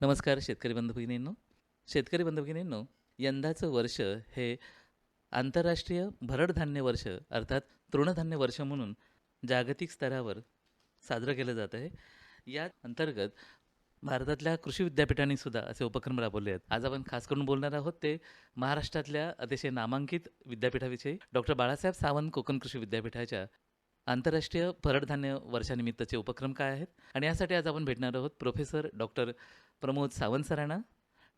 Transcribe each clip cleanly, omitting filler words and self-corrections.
नमस्कार शेतकरी बंधू भगिनींनो. शेतकरी बंधू भगिनींनो, यंदाचं वर्ष हे आंतरराष्ट्रीय भरड धान्य वर्ष अर्थात तृणधान्य वर्ष म्हणून जागतिक स्तरावर साजरं केलं जात आहे. या अंतर्गत भारतातल्या कृषी विद्यापीठांनी सुद्धा असे उपक्रम राबवले आहेत. आज आपण खास करून बोलणार आहोत ते महाराष्ट्रातल्या अतिशय नामांकित विद्यापीठाविषयी डॉक्टर बाळासाहेब सावंत कोकण कृषी विद्यापीठाच्या आंतरराष्ट्रीय भरड धान्य वर्षानिमित्तचे उपक्रम काय आहेत आणि यासाठी आज आपण भेटणार आहोत प्रोफेसर डॉक्टर प्रमोद सावंत सरांना.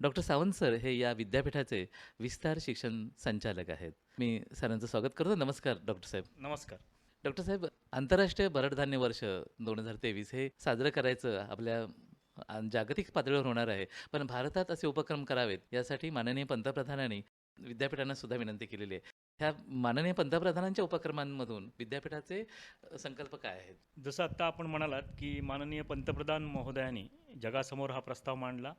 डॉक्टर सावंत सर हे या विद्यापीठाचे विस्तार शिक्षण संचालक आहेत. मी सरांचं स्वागत करतो. नमस्कार डॉक्टर साहेब. नमस्कार. डॉक्टर साहेब, आंतरराष्ट्रीय भरडधान्य वर्ष 2023 हे साजरं करायचं आपल्या जागतिक पातळीवर होणार आहे. पण भारतात असे उपक्रम करावेत यासाठी माननीय पंतप्रधानांनी विद्यापीठांना सुद्धा विनंती केलेली आहे. ह्या माननीय पंतप्रधानांच्या उपक्रमांमधून विद्यापीठाचे संकल्प काय आहेत? जसं आत्ता आपण म्हणालात की माननीय पंतप्रधान महोदयांनी जगासमोर हा प्रस्ताव मांडला,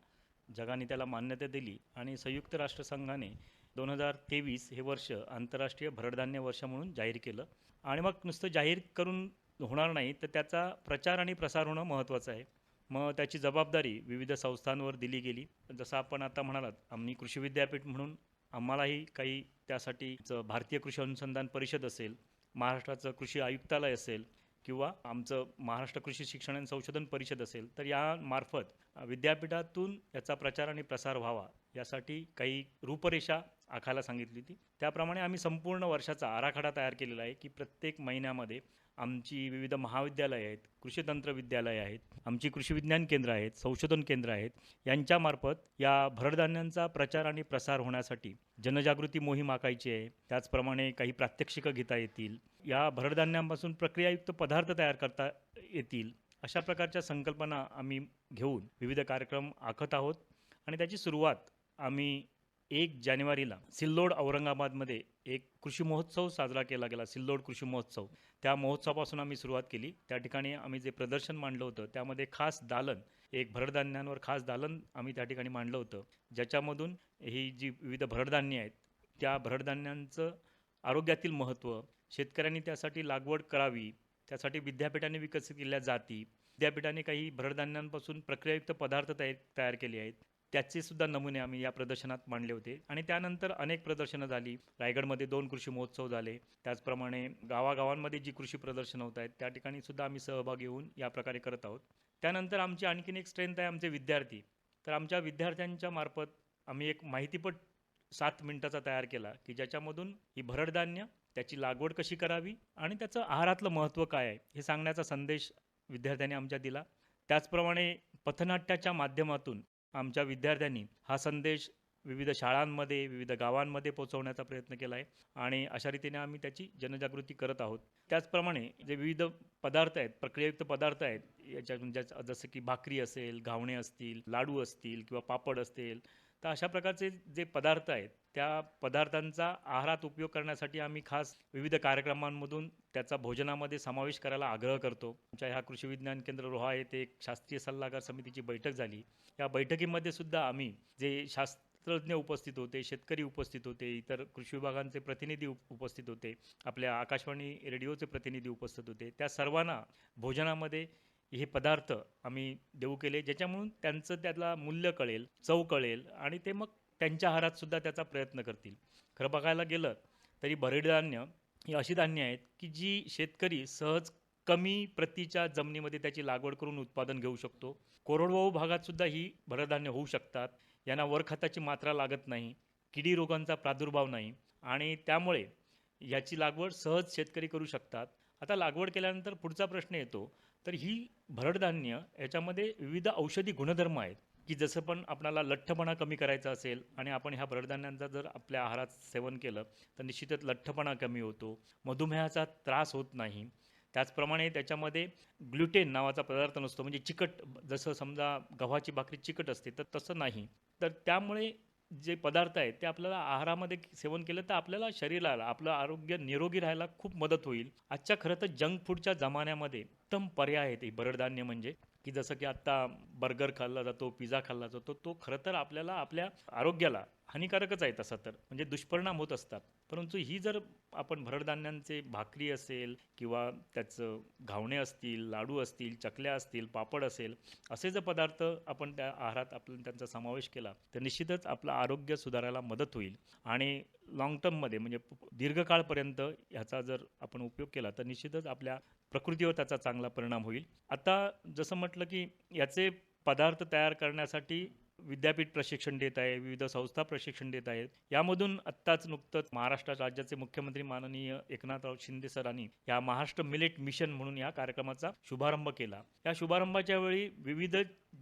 जगाने त्याला मान्यता दिली आणि संयुक्त राष्ट्रसंघाने 2023 हे वर्ष आंतरराष्ट्रीय भरडधान्य वर्ष म्हणून जाहीर केलं. आणि मग नुसतं जाहीर करून होणार नाही, तर त्याचा प्रचार आणि प्रसार होणं महत्त्वाचं आहे. मग त्याची जबाबदारी विविध संस्थांवर दिली गेली. जसं आपण आता म्हणालात, आम्ही कृषी विद्यापीठ म्हणून आम्हालाही काही त्यासाठी भारतीय कृषी अनुसंधान परिषद असेल, महाराष्ट्राचं कृषी आयुक्तालय असेल किंवा आमचं महाराष्ट्र कृषी शिक्षण आणि संशोधन परिषद असेल, तर यामार्फत विद्यापीठातून याचा प्रचार आणि प्रसार व्हावा यासाठी काही रूपरेषा आखायला सांगितली होती. त्याप्रमाणे आम्ही संपूर्ण वर्षाचा आराखडा तयार केलेला आहे की प्रत्येक महिन्यामध्ये आमची विविध महाविद्यालये आहेत, कृषी तंत्र विद्यालये आहेत, आमची कृषी विज्ञान केंद्र आहेत, संशोधन केंद्र आहेत, यांच्यामार्फत या भरडधान्यांचा प्रचार आणि प्रसार होण्यासाठी जनजागृती मोहीम आखायची आहे. त्याचप्रमाणे काही प्रात्यक्षिकं घेता येतील, या भरडधान्यांपासून प्रक्रियायुक्त पदार्थ तयार करता येतील, अशा प्रकारच्या संकल्पना आम्ही घेऊन विविध कार्यक्रम आखत आहोत. आणि त्याची सुरुवात आम्ही 1 जानेवारीला सिल्लोड औरंगाबादमध्ये एक कृषी महोत्सव साजरा केला गेला, सिल्लोड कृषी महोत्सव. त्या महोत्सवापासून आम्ही सुरुवात केली. त्या ठिकाणी आम्ही जे प्रदर्शन मांडलं होतं त्यामध्ये खास दालन, एक भरडधान्यांवर खास दालन आम्ही त्या ठिकाणी मांडलं होतं, ज्याच्यामधून ही जी विविध भरडधान्ये आहेत त्या भरडधान्यांचं आरोग्यातील महत्त्व, शेतकऱ्यांनी त्यासाठी लागवड करावी, त्यासाठी विद्यापीठाने विकसित केलेल्या जाती, विद्यापीठाने काही भरडधान्यांपासून प्रक्रियायुक्त पदार्थ तयार केले आहेत, त्याचे सुद्धा नमुने आम्ही या प्रदर्शनात मांडले होते. आणि त्यानंतर अनेक प्रदर्शनं झाली. रायगडमध्ये 2 कृषी महोत्सव झाले. त्याचप्रमाणे गावागावांमध्ये जी कृषी प्रदर्शनं होत आहेत त्या ठिकाणी सुद्धा आम्ही सहभागी होऊन या प्रकारे करत आहोत. त्यानंतर आमची आणखीन एक स्ट्रेंथ आहे आमचे विद्यार्थी. तर आमच्या विद्यार्थ्यांच्या मार्फत आम्ही एक माहितीपट 7 मिनिटाचा तयार केला की ज्याच्यामधून ही भरडधान्य, त्याची लागवड कशी करावी आणि त्याचं आहारातलं महत्त्व काय आहे हे सांगण्याचा संदेश विद्यार्थ्यांनी आमच्या दिला. त्याचप्रमाणे पथनाट्याच्या माध्यमातून आमच्या विद्यार्थ्यांनी हा संदेश विविध शाळांमध्ये, विविध गावांमध्ये पोहोचवण्याचा प्रयत्न केला आहे आणि अशा रीतीने आम्ही त्याची जनजागृती करत आहोत. त्याचप्रमाणे जे विविध पदार्थ आहेत, प्रक्रियायुक्त पदार्थ आहेत, याच्या जसं की भाकरी असेल, घावणे असतील, लाडू असतील किंवा पापड असतील, तर अशा प्रकारचे जे पदार्थ आहेत त्या पदार्थांचा आहारात उपयोग करण्यासाठी आम्ही खास विविध कार्यक्रमांमधून त्याचा भोजनामध्ये समावेश करायला आग्रह करतो. आमच्या ह्या कृषी विज्ञान केंद्र रोहा येथे एक शास्त्रीय सल्लागार समितीची बैठक झाली. या बैठकीमध्ये सुद्धा आम्ही जे शास्त्रज्ञ उपस्थित होते, शेतकरी उपस्थित होते, इतर कृषी विभागांचे प्रतिनिधी उपस्थित होते, आपल्या आकाशवाणी रेडिओचे प्रतिनिधी उपस्थित होते, त्या सर्वांना भोजनामध्ये हे पदार्थ आम्ही देऊ केले, ज्याच्यामुळे त्यांचं त्याला मूल्य कळेल, चव कळेल आणि ते मग त्यांच्या आहारात सुद्धा त्याचा प्रयत्न करतील. खरं बघायला गेलं तरी भरडधान्य ही अशी धान्य आहेत की जी शेतकरी सहज कमी प्रतीच्या जमिनीमध्ये त्याची लागवड करून उत्पादन घेऊ शकतो. कोरडवाहू भागात सुद्धा ही भरडधान्य होऊ शकतात. यांना वरखताची मात्रा लागत नाही, किडी रोगांचा प्रादुर्भाव नाही आणि त्यामुळे याची लागवड सहज शेतकरी करू शकतात. आता लागवड केल्यानंतर पुढचा प्रश्न येतो, तर ही भरडधान्य याच्यामध्ये विविध औषधी गुणधर्म आहेत की जसं पण आपल्याला लठ्ठपणा कमी करायचा असेल आणि आपण ह्या भरडधान्यांचा जर आपल्या आहारात सेवन केलं तर निश्चितच लठ्ठपणा कमी होतो, मधुमेहाचा त्रास होत नाही. त्याचप्रमाणे त्याच्यामध्ये ग्लुटेन नावाचा पदार्थ नसतो, म्हणजे चिकट, जसं समजा गव्हाची भाकरी चिकट असते तर तसं नाही. तर त्यामुळे जे पदार्थ आहेत ते आपल्याला आहारामध्ये सेवन केलं तर आपल्याला शरीराला, आपलं आरोग्य निरोगी राहायला खूप मदत होईल. आजच्या खरं तर जंक फूडच्या जमान्यामध्ये उत्तम पर्याय आहे ते भरडधान्य म्हणजे. की जसं की आत्ता बर्गर खाल्ला जातो, पिझ्झा खाल्ला जातो, तो खरं तर आपल्याला आपल्या आरोग्याला हानिकारकच आहे तसा तर, म्हणजे दुष्परिणाम होत असतात. परंतु ही जर आपण भरड धान्यांचे भाकरी असेल किंवा त्याचं घावणे असतील, लाडू असतील, चकल्या असतील, पापड असेल, असे जर पदार्थ आपण त्या आहारात आपण त्यांचा समावेश केला, तर निश्चितच आपलं आरोग्य सुधारायला मदत होईल आणि लाँग टर्ममध्ये म्हणजे दीर्घकाळपर्यंत ह्याचा जर आपण उपयोग केला, तर निश्चितच आपल्या प्रकृतीवर त्याचा चांगला परिणाम होईल. आता जसं म्हटलं, की याचे पदार्थ तयार करण्यासाठी विद्यापीठ प्रशिक्षण देत आहे, विविध संस्था प्रशिक्षण देत आहेत. यामधून आत्ताच नुकतंच महाराष्ट्र राज्याचे मुख्यमंत्री माननीय एकनाथराव शिंदे सरांनी या महाराष्ट्र मिलेट मिशन म्हणून या कार्यक्रमाचा शुभारंभ केला. या शुभारंभाच्या वेळी विविध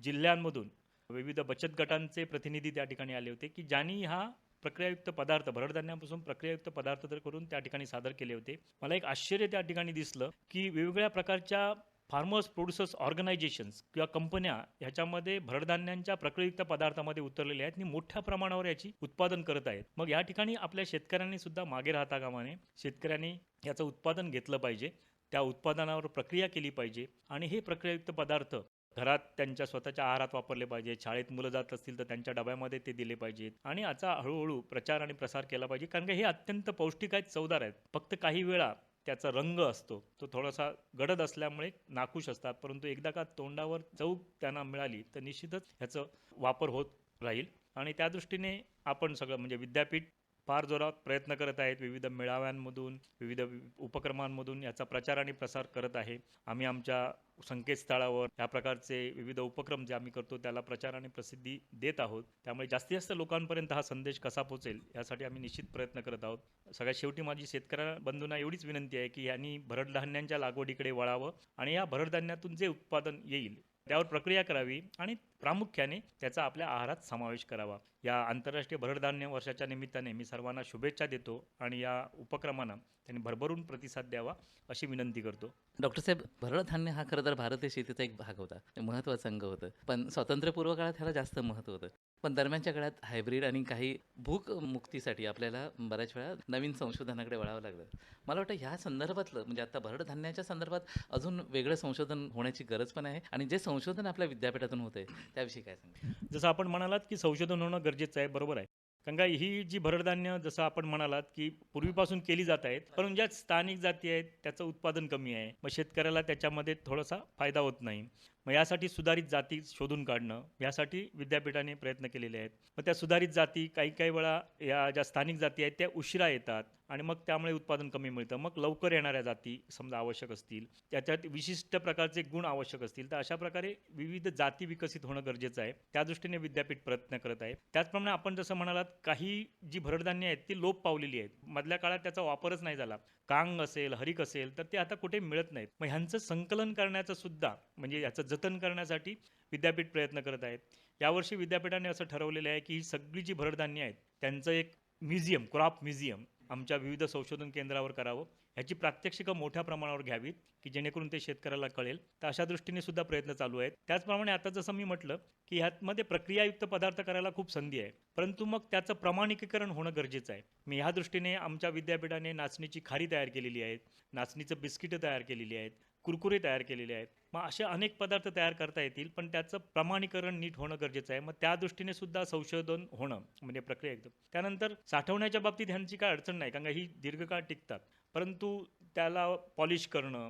जिल्ह्यांमधून विविध बचत गटांचे प्रतिनिधी त्या ठिकाणी आले होते, की ज्यांनी हा प्रक्रियायुक्त पदार्थ भरडधान्यापासून प्रक्रियायुक्त पदार्थ तर करून त्या ठिकाणी सादर केले होते. मला एक आश्चर्य त्या ठिकाणी दिसलं, की वेगवेगळ्या प्रकारच्या फार्मर्स प्रोड्युसर्स ऑर्गनायझेशन्स किंवा कंपन्या ह्याच्यामध्ये भरडधान्यांच्या प्रक्रियायुक्त पदार्थामध्ये उतरलेल्या आहेत आणि मोठ्या प्रमाणावर याची उत्पादन करत आहेत. मग या ठिकाणी आपल्या शेतकऱ्यांनी सुद्धा मागे राहता कामा नये. शेतकऱ्यांनी याचं उत्पादन घेतलं पाहिजे. त्या उत्पादनावर प्रक्रिया केली पाहिजे आणि हे प्रक्रियायुक्त पदार्थ घरात त्यांच्या स्वतःच्या आहारात वापरले पाहिजे. शाळेत मुलं जात असतील तर त्यांच्या डब्यामध्ये ते दिले पाहिजेत आणि याचा हळूहळू प्रचार आणि प्रसार केला पाहिजे. कारण की हे अत्यंत पौष्टिक आहेत, चवदार आहेत. फक्त काही वेळा त्याचा रंग असतो, तो थोडासा गडद असल्यामुळे नाखुश असतात. परंतु एकदा का तोंडावर चव त्यांना मिळाली, तर निश्चितच ह्याचं वापर होत राहील आणि त्या दृष्टीने आपण सगळं म्हणजे विद्यापीठ फार जोरात प्रयत्न करत आहेत. विविध मेळाव्यांमधून, विविध उपक्रमांमधून याचा प्रचार आणि प्रसार करत आहे. आम्ही आमच्या संकेतस्थळावर या प्रकारचे विविध उपक्रम जे आम्ही करतो त्याला प्रचार आणि प्रसिद्धी देत आहोत. त्यामुळे जास्तीत जास्त लोकांपर्यंत हा संदेश कसा पोहोचेल यासाठी आम्ही निश्चित प्रयत्न करत आहोत. सगळ्यात शेवटी माझी शेतकऱ्या बंधूंना एवढीच विनंती आहे, की यांनी भरडधान्यांच्या लागवडीकडे वळावं आणि या भरडधान्यातून जे उत्पादन येईल त्यावर प्रक्रिया करावी आणि प्रामुख्याने त्याचा आपल्या आहारात समावेश करावा. या आंतरराष्ट्रीय भरडधान्य वर्षाच्या निमित्ताने मी सर्वांना शुभेच्छा देतो आणि या उपक्रमांना त्यांनी भरभरून प्रतिसाद द्यावा अशी विनंती करतो. डॉक्टर साहेब, भरड धान्य हा खरं तर भारतीय शेतीचा एक भाग होता, महत्त्वाचं अंग होतं. पण स्वातंत्र्यपूर्व काळात ह्याला जास्त महत्त्व होतं. पण दरम्यानच्या काळात हायब्रिड आणि काही भूकमुक्तीसाठी आपल्याला बऱ्याच वेळा नवीन संशोधनाकडे वळावं लागलं. मला वाटतं ह्या संदर्भातलं म्हणजे आता भरड धान्याच्या संदर्भात अजून वेगळं संशोधन होण्याची गरज पण आहे आणि जे संशोधन आपल्या विद्यापीठातून होतंय त्याविषयी काय सांगा? जसं आपण म्हणालात, की संशोधन होणं गरजेचं आहे, बरोबर आहे. कारण का ही जी भरडधान्य जसं आपण म्हणालात, की पूर्वीपासून केली जात आहेत, परंतु ज्या स्थानिक जाती आहेत त्याचं उत्पादन कमी आहे. मग शेतकऱ्याला त्याच्यामध्ये थोडासा फायदा होत नाही. मग यासाठी सुधारित जाती शोधून काढणं, यासाठी विद्यापीठाने प्रयत्न केलेले आहेत. मग त्या सुधारित जाती काही वेळा या ज्या स्थानिक जाती आहेत त्या उशिरा येतात आणि मग त्यामुळे उत्पादन कमी मिळतं. मग लवकर येणाऱ्या जाती समजा आवश्यक असतील, त्याच्यात विशिष्ट प्रकारचे गुण आवश्यक असतील, तर अशा प्रकारे विविध जाती विकसित होणं गरजेचं आहे. त्या दृष्टीने विद्यापीठ प्रयत्न करत आहे. त्याचप्रमाणे आपण जसं म्हणालात, काही जी भरडधान्य आहेत ती लोप पावलेली आहेत. मधल्या काळात त्याचा वापरच नाही झाला. कांग असेल, हरिक असेल, तर ते आता कुठे मिळत नाहीत. मग ह्यांचं संकलन करण्याचं सुद्धा म्हणजे याचं जतन करण्यासाठी विद्यापीठ प्रयत्न करत आहेत. यावर्षी विद्यापीठाने असं ठरवलेलं आहे, की ही सगळी जी भरडधान्य आहेत त्यांचं एक म्युझियम, क्रॉप म्युझियम आमच्या विविध संशोधन केंद्रावर करावं. ह्याची प्रात्यक्षिकं मोठ्या प्रमाणावर घ्यावीत, की जेणेकरून ते शेतकऱ्याला कळेल. तर अशा दृष्टीने सुद्धा प्रयत्न चालू आहेत. त्याचप्रमाणे आता जसं मी म्हटलं, की ह्यामध्ये प्रक्रियायुक्त पदार्थ करायला खूप संधी आहे. परंतु मग त्याचं प्रमाणिकीकरण होणं गरजेचं आहे. मी ह्या दृष्टीने आमच्या विद्यापीठाने नाचणीची खारी तयार केलेली आहे, नाचणीचं बिस्किटं तयार केलेली आहेत, कुरकुरे तयार केलेले आहेत. मग असे अनेक पदार्थ तयार करता येतील, पण त्याचं प्रमाणीकरण नीट होणं गरजेचं आहे. मग त्या दृष्टीने सुद्धा संशोधन होणं म्हणजे प्रक्रिया एकदम. त्यानंतर साठवण्याच्या बाबतीत ह्यांची काय अडचण नाही, कारण का ही दीर्घकाळ टिकतात. परंतु त्याला पॉलिश करणं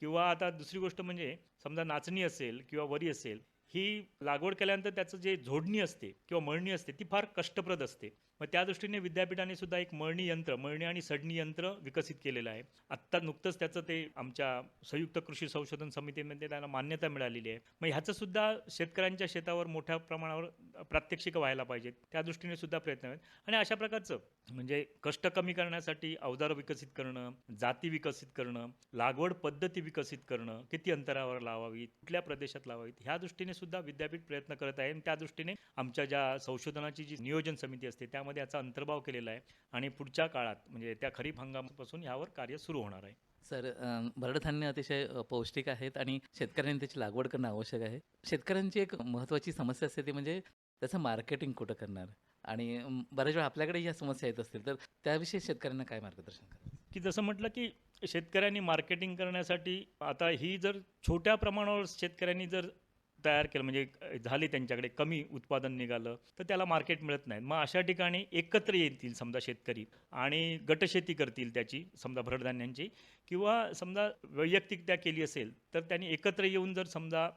किंवा आता दुसरी गोष्ट म्हणजे समजा नाचणी असेल किंवा वरी असेल, ही लागवड केल्यानंतर त्याचं जे झोडणी असते किंवा मळणी असते ती फार कष्टप्रद असते. मग त्या दृष्टीने विद्यापीठाने सुद्धा एक मळणी आणि सडणी यंत्र विकसित केलेलं आहे. आत्ता नुकतंच त्याचं ते आमच्या संयुक्त कृषी संशोधन समितीमध्ये त्याला मान्यता मिळालेली आहे. मग ह्याचं सुद्धा शेतकऱ्यांच्या शेतावर मोठ्या प्रमाणावर प्रात्यक्षिकं व्हायला पाहिजेत. त्या दृष्टीने सुद्धा प्रयत्न आहेत आणि अशा प्रकारचं म्हणजे कष्ट कमी करण्यासाठी अवजारं विकसित करणं, जाती विकसित करणं, लागवड पद्धती विकसित करणं, किती अंतरावर लावावीत, कुठल्या प्रदेशात लावावीत, ह्या दृष्टीने सुद्धा विद्यापीठ प्रयत्न करत आहे आणि त्या दृष्टीने आमच्या ज्या संशोधनाची जी नियोजन समिती असते त्यामध्ये याचा अंतर्भाव केलेला आहे आणि पुढच्या काळात म्हणजे त्या खरीप हंगामापासून यावर कार्य सुरू होणार आहे. सर, भरडधान्य अतिशय पौष्टिक आहेत आणि शेतकऱ्यांनी त्याची लागवड करणं आवश्यक आहे. शेतकऱ्यांची एक महत्त्वाची समस्या असते ती म्हणजे त्याचं मार्केटिंग कुठं करणार आणि बऱ्याच वेळा आपल्याकडे या समस्या येत असतील तर त्याविषयी शेतकऱ्यांना काय मार्गदर्शन कराल? की जसं म्हटलं की शेतकऱ्यांनी मार्केटिंग करण्यासाठी आता ही जर छोट्या प्रमाणावर शेतकऱ्यांनी जर तयार केलं म्हणजे झाले त्यांच्याकडे कमी उत्पादन निघालं तर त्याला मार्केट मिळत नाही. मग अशा ठिकाणी एकत्र येतील समजा शेतकरी आणि गटशेती करतील त्याची समजा भरडधान्यांची किंवा समजा वैयक्तिक त्या केली असेल तर त्यांनी एकत्र येऊन जर समजा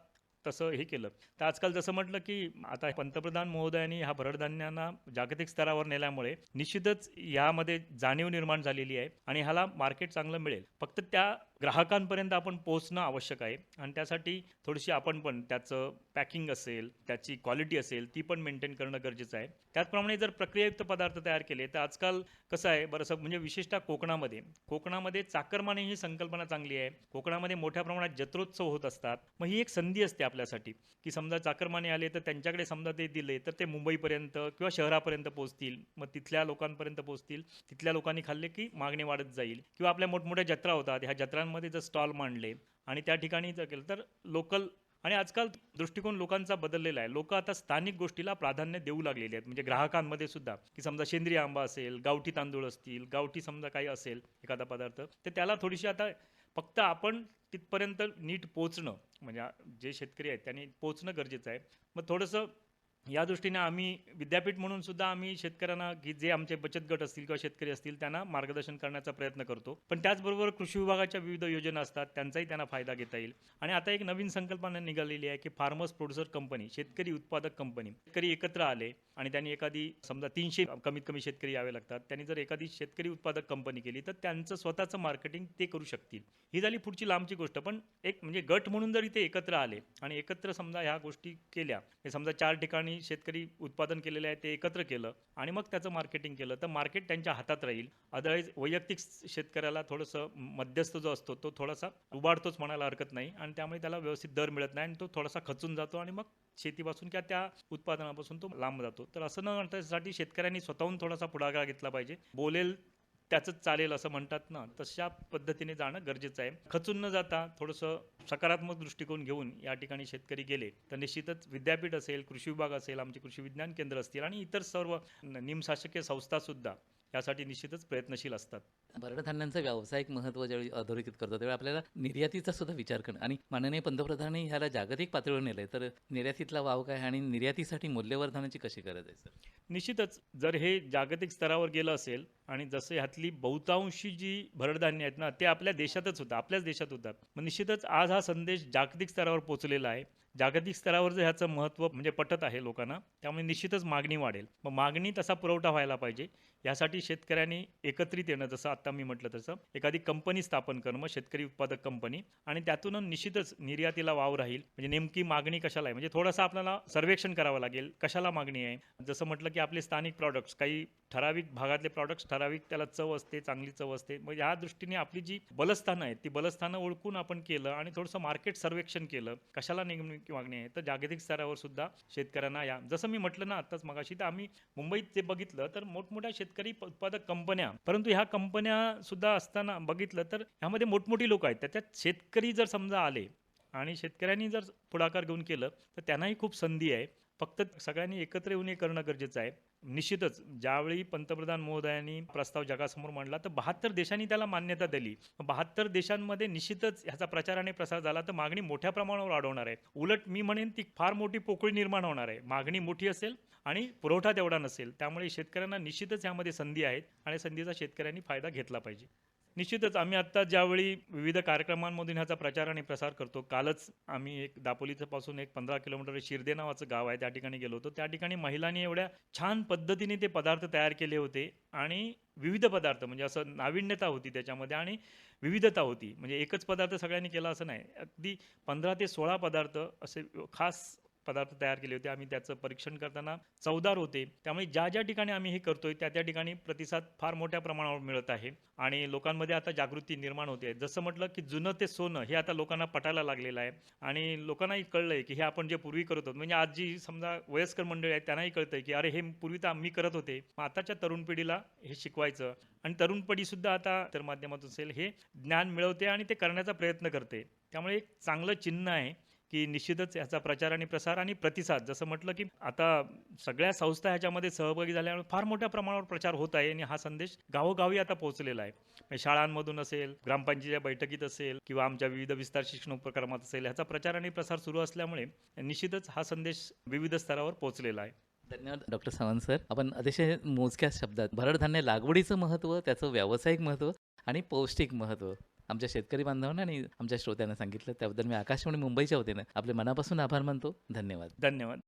तसं हे केलं तर आजकाल जसं म्हटलं की आता पंतप्रधान महोदयांनी ह्या भरडधान्यांना जागतिक स्तरावर नेल्यामुळे निश्चितच यामध्ये जाणीव निर्माण झालेली आहे आणि ह्याला मार्केट चांगलं मिळेल. फक्त त्या ग्राहकांपर्यंत आपण पोहोचणं आवश्यक आहे आणि त्यासाठी थोडीशी आपण पण त्याचं पॅकिंग असेल त्याची क्वालिटी असेल ती पण मेंटेन करणं गरजेचं आहे. त्याचप्रमाणे जर प्रक्रियायुक्त पदार्थ तयार केले तर आजकाल कसं आहे बरंचसं म्हणजे विशेषतः कोकणामध्ये चाकरमानी ही संकल्पना चांगली आहे. कोकणामध्ये मोठ्या प्रमाणात जत्रोत्सव होत असतात. मग ही एक संधी असते आपल्यासाठी की समजा चाकरमानी आले तर त्यांच्याकडे समजा ते दिले तर ते मुंबईपर्यंत किंवा शहरापर्यंत पोहोचतील. मग तिथल्या लोकांपर्यंत पोहोचतील. तिथल्या लोकांनी खाल्ले की मागणी वाढत जाईल किंवा आपल्या मोठमोठ्या जत्रा होतात. ह्या जत्रांमध्ये जर स्टॉल मांडले आणि त्या ठिकाणी जर केलं तर लोकल आणि आजकाल दृष्टिकोन लोकांचा बदललेला आहे. लोक आता स्थानिक गोष्टीला प्राधान्य देऊ लागलेले आहेत. म्हणजे ग्राहकांमध्ये सुद्धा की समजा सेंद्रिय आंबा असेल, गावठी तांदूळ असतील, गावठी समजा काही असेल एखादा पदार्थ तर त्याला थोडीशी आता फक्त आपण तिथपर्यंत नीट पोचणं म्हणजे जे शेतकरी आहेत त्यांनी पोचणं गरजेचं आहे. मग थोडंसं या दृष्टीने आम्ही विद्यापीठ म्हणून सुद्धा आम्ही शेतकऱ्यांना की जे आमचे बचत गट असतील किंवा शेतकरी असतील त्यांना मार्गदर्शन करण्याचा प्रयत्न करतो. पण त्याचबरोबर कृषी विभागाच्या विविध योजना असतात त्यांचाही त्यांना फायदा घेता येईल. आणि आता एक नवीन संकल्पना निघालेली आहे की फार्मर्स प्रोड्युसर कंपनी, शेतकरी उत्पादक कंपनी. शेतकरी एकत्र आले आणि त्यांनी एखादी समजा 300 कमीत कमी शेतकरी यावे लागतात. त्यांनी जर एखादी शेतकरी उत्पादक कंपनी केली तर त्यांचं स्वतःचं मार्केटिंग ते करू शकतील. ही झाली पुढची लांबची गोष्ट. पण एक म्हणजे गट म्हणून जर इथे एकत्र आले आणि एकत्र समजा ह्या गोष्टी केल्या समजा 4 ठिकाणी शेतकरी उत्पादन केलेले आहे ते एकत्र केलं आणि मग त्याचं मार्केटिंग केलं तर मार्केट त्यांच्या हातात राहील. अदरवाईज वैयक्तिक शेतकऱ्याला थोडंसं मध्यस्थ जो असतो तो थोडासा उबाडतोच म्हणायला हरकत नाही आणि त्यामुळे त्याला व्यवस्थित दर मिळत नाही आणि तो थोडासा खचून जातो आणि मग शेतीपासून किंवा त्या उत्पादनापासून तो लांब जातो. तर असं न करण्यासाठी शेतकऱ्यांनी स्वतःहून थोडासा पुढाकार घेतला पाहिजे. बोलेल त्याचंच चालेल असं म्हणतात ना, तशा पद्धतीने जाणं गरजेचं आहे. खचून न जाता थोडंसं सकारात्मक दृष्टिकोन घेऊन या ठिकाणी शेतकरी गेले तर निश्चितच विद्यापीठ असेल, कृषी विभाग असेल, आमचे कृषी विज्ञान केंद्र असतील आणि इतर सर्व निमशासकीय संस्थासुद्धा यासाठी निश्चितच प्रयत्नशील असतात. भरडधान्यांचं व्यावसायिक महत्त्व ज्यावेळी अधोरेखित करतो त्यावेळी आपल्याला निर्यातीचा सुद्धा विचार करणं आणि माननीय पंतप्रधानांनी ह्याला जागतिक पातळीवर नेलंय तर निर्यातीतला वाव काय आणि निर्यातीसाठी मूल्यवर्धनाची कशी गरज आहे सर? निश्चितच जर हे जागतिक स्तरावर गेलं असेल आणि जसं ह्यातली बहुतांशी जी भरडधान्य आहेत ना ते आपल्या देशातच होतं, आपल्याच देशात होतात. मग निश्चितच आज हा संदेश जागतिक स्तरावर पोहोचलेला आहे. जागतिक स्तरावर जर ह्याचं महत्त्व म्हणजे पटत आहे लोकांना त्यामुळे निश्चितच मागणी वाढेल. मग मागणी तसा पुरवठा व्हायला पाहिजे. यासाठी शेतकऱ्यांनी एकत्रित येणं जसं आता मी म्हटलं तसं एखादी कंपनी स्थापन करणं मग शेतकरी उत्पादक कंपनी आणि त्यातून निश्चितच निर्यातीला वाव राहील. म्हणजे नेमकी मागणी कशाला आहे म्हणजे थोडंसं आपल्याला सर्वेक्षण करावं लागेल कशाला मागणी आहे. जसं म्हटलं की आपले स्थानिक प्रॉडक्ट्स काही ठराविक भागातले प्रॉडक्ट्स ठराविक त्याला चव असते, चांगली चव असते. मग या दृष्टीने आपली जी बलस्थानं आहेत ती बलस्थानं ओळखून आपण केलं आणि थोडंसं मार्केट सर्वेक्षण केलं कशाला नेमकी मागणी आहे तर जागतिक स्तरावर सुद्धा शेतकऱ्यांना या जसं मी म्हटलं ना आत्ताच मगाशी तर आम्ही मुंबईत जे बघितलं तर मोठमोठ्या शेतकरी उत्पादक कंपन्या परंतु ह्या कंपन्या सुद्धा असताना बघितलं तर ह्यामध्ये मोठमोठी लोक आहेत त्याच्यात शेतकरी जर समजा आले आणि शेतकऱ्यांनी जर पुढाकार घेऊन केलं तर त्यांनाही खूप संधी आहे. फक्त सगळ्यांनी एकत्र येऊन हे करणं गरजेचं आहे. निश्चितच ज्यावेळी पंतप्रधान महोदयांनी प्रस्ताव जगासमोर मांडला तर 72 देशांनी त्याला मान्यता दिली. 72 देशांमध्ये निश्चितच ह्याचा प्रचार आणि प्रसार झाला तर मागणी मोठ्या प्रमाणावर वाढवणार आहे. उलट मी म्हणेन ती फार मोठी पोकळी निर्माण होणार आहे. मागणी मोठी असेल आणि पुरवठा तेवढा नसेल त्यामुळे शेतकऱ्यांना निश्चितच यामध्ये संधी आहेत आणि संधीचा शेतकऱ्यांनी फायदा घेतला पाहिजे. निश्चितच आम्ही आत्ता ज्यावेळी विविध कार्यक्रमांमधून ह्याचा प्रचार आणि प्रसार करतो कालच आम्ही एक दापोलीचं पासून एक 15 किलोमीटर शिर्दे नावाचं गाव आहे त्या ठिकाणी गेलो होतो. त्या ठिकाणी महिलांनी एवढ्या छान पद्धतीने ते पदार्थ तयार केले होते आणि विविध पदार्थ म्हणजे असं नाविन्यता होती त्याच्यामध्ये आणि विविधता होती. म्हणजे एकच पदार्थ सगळ्यांनी केला असं नाही. अगदी 15 ते 16 पदार्थ असे खास पदार्थ तयार केले होते. आम्ही त्याचं परीक्षण करताना चवदार होते. त्यामुळे ज्या ज्या ठिकाणी आम्ही हे करतोय त्या त्या ठिकाणी प्रतिसाद फार मोठ्या प्रमाणावर मिळत आहे आणि लोकांमध्ये आता जागृती निर्माण होते. जसं म्हटलं की जुनं ते सोनं हे आता लोकांना पटायला लागलेलं आहे आणि लोकांनाही कळलंय की हे आपण जे पूर्वी करत होतो म्हणजे आज जी समजा वयस्कर मंडळी आहेत त्यांनाही कळतंय की अरे हे पूर्वी तर आम्ही करत होते. मग आताच्या तरुण पिढीला हे शिकवायचं आणि तरुण पिढी सुद्धा आता तर माध्यमातून असेल हे ज्ञान मिळवते आणि ते करण्याचा प्रयत्न करते. त्यामुळे एक चांगलं चिन्ह आहे की निश्चितच ह्याचा प्रचार आणि प्रसार आणि प्रतिसाद जसं म्हटलं की आता सगळ्या संस्था ह्याच्यामध्ये सहभागी झाल्यामुळे फार मोठ्या प्रमाणावर प्रचार होत आहे आणि हा संदेश गावोगावी आता पोहोचलेला आहे. म्हणजे शाळांमधून असेल, ग्रामपंचायतीच्या बैठकीत असेल किंवा आमच्या विविध विस्तार शिक्षण उपक्रमात असेल, ह्याचा प्रचार आणि प्रसार सुरू असल्यामुळे निश्चितच हा संदेश विविध स्तरावर पोहोचलेला आहे. धन्यवाद डॉक्टर सावंत सर. आपण अतिशय मोजक्या शब्दात भरड धान्य लागवडीचं महत्त्व, त्याचं व्यावसायिक महत्त्व आणि पौष्टिक महत्त्व आमच्या शेतकरी बांधवांना आणि आमच्या श्रोत्यांना सांगितलं. त्याबद्दल मी आकाशवाणी मुंबईच्या वतीनं आपले मनापासून आभार मानतो. धन्यवाद. धन्यवाद.